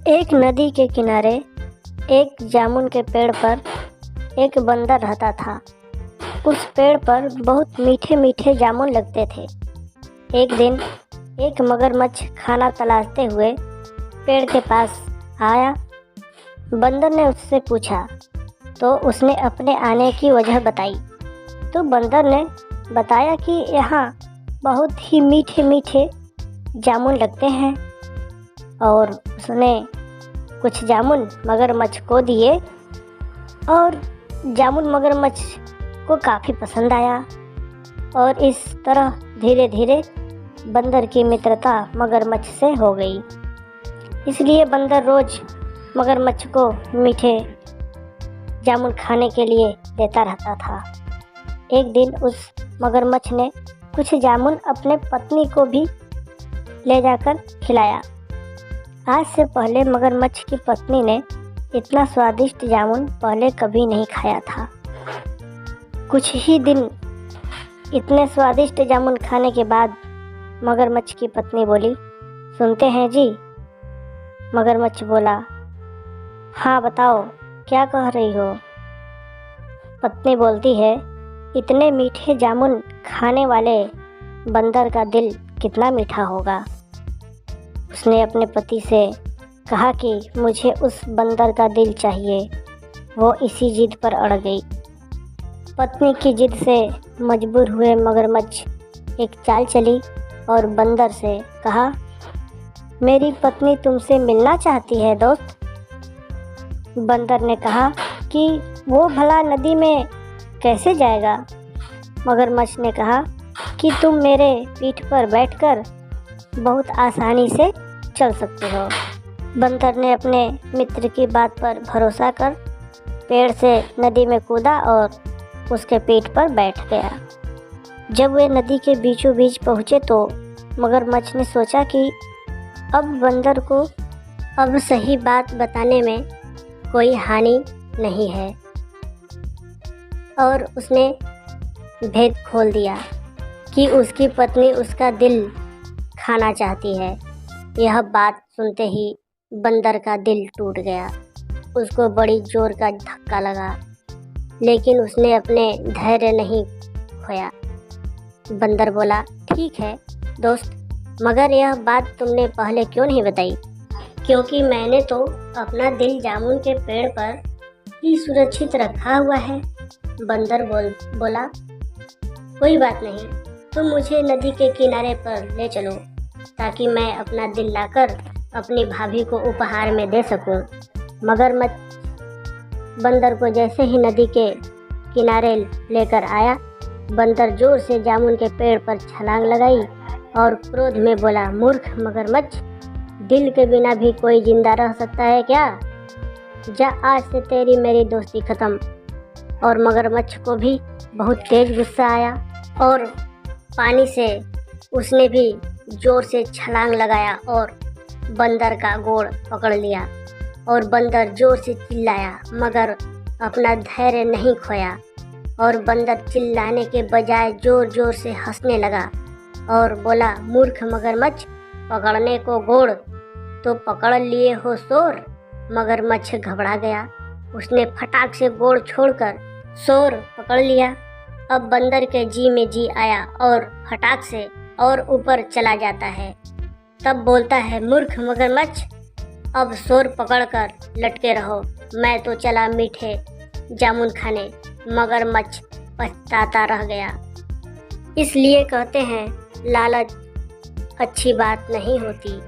एक नदी के किनारे एक जामुन के पेड़ पर एक बंदर रहता था। उस पेड़ पर बहुत मीठे मीठे जामुन लगते थे। एक दिन एक मगरमच्छ खाना तलाशते हुए पेड़ के पास आया। बंदर ने उससे पूछा तो उसने अपने आने की वजह बताई। तो बंदर ने बताया कि यहाँ बहुत ही मीठे मीठे जामुन लगते हैं, और उसने कुछ जामुन मगरमच्छ को दिए और जामुन मगरमच्छ को काफ़ी पसंद आया। और इस तरह धीरे धीरे बंदर की मित्रता मगरमच्छ से हो गई। इसलिए बंदर रोज़ मगरमच्छ को मीठे जामुन खाने के लिए देता रहता था। एक दिन उस मगरमच्छ ने कुछ जामुन अपने पत्नी को भी ले जाकर खिलाया। आज से पहले मगरमच्छ की पत्नी ने इतना स्वादिष्ट जामुन पहले कभी नहीं खाया था। कुछ ही दिन इतने स्वादिष्ट जामुन खाने के बाद मगरमच्छ की पत्नी बोली, सुनते हैं जी। मगरमच्छ बोला, हाँ बताओ, क्या कह रही हो। पत्नी बोलती है, इतने मीठे जामुन खाने वाले बंदर का दिल कितना मीठा होगा। उसने अपने पति से कहा कि मुझे उस बंदर का दिल चाहिए। वो इसी जिद पर अड़ गई। पत्नी की जिद से मजबूर हुए मगरमच्छ एक चाल चली और बंदर से कहा, मेरी पत्नी तुमसे मिलना चाहती है दोस्त। बंदर ने कहा कि वो भला नदी में कैसे जाएगा। मगरमच्छ ने कहा कि तुम मेरे पीठ पर बैठकर बहुत आसानी से चल सकते हो। बंदर ने अपने मित्र की बात पर भरोसा कर पेड़ से नदी में कूदा और उसके पीठ पर बैठ गया। जब वे नदी के बीचों बीच पहुँचे तो मगरमच्छ ने सोचा कि अब बंदर को अब सही बात बताने में कोई हानि नहीं है, और उसने भेद खोल दिया कि उसकी पत्नी उसका दिल खाना चाहती है। यह बात सुनते ही बंदर का दिल टूट गया। उसको बड़ी जोर का धक्का लगा, लेकिन उसने अपने धैर्य नहीं खोया। बंदर बोला, ठीक है दोस्त, मगर यह बात तुमने पहले क्यों नहीं बताई? क्योंकि मैंने तो अपना दिल जामुन के पेड़ पर ही सुरक्षित रखा हुआ है। बंदर बोला, कोई बात नहीं, तुम मुझे नदी के किनारे पर ले चलो ताकि मैं अपना दिल लाकर अपनी भाभी को उपहार में दे सकूं। मगरमच्छ बंदर को जैसे ही नदी के किनारे लेकर आया, बंदर जोर से जामुन के पेड़ पर छलांग लगाई और क्रोध में बोला, मूर्ख मगरमच्छ, दिल के बिना भी कोई जिंदा रह सकता है क्या? जा, आज से तेरी मेरी दोस्ती खत्म। और मगरमच्छ को भी बहुत तेज गुस्सा आया और पानी से उसने भी जोर से छलांग लगाया और बंदर का गोड़ पकड़ लिया। और बंदर जोर से चिल्लाया, मगर अपना धैर्य नहीं खोया। और बंदर चिल्लाने के बजाय जोर जोर से हंसने लगा और बोला, मूर्ख मगरमच्छ, पकड़ने को गोड़ तो पकड़ लिए हो शोर। मगरमच्छ घबरा गया। उसने फटाक से गोड़ छोड़कर शोर पकड़ लिया। अब बंदर के जी में जी आया और फटाक से और ऊपर चला जाता है। तब बोलता है, मूर्ख मगरमच्छ, अब शोर पकड़कर लटके रहो, मैं तो चला मीठे जामुन खाने। मगरमच्छ पछताता रह गया। इसलिए कहते हैं, लालच अच्छी बात नहीं होती।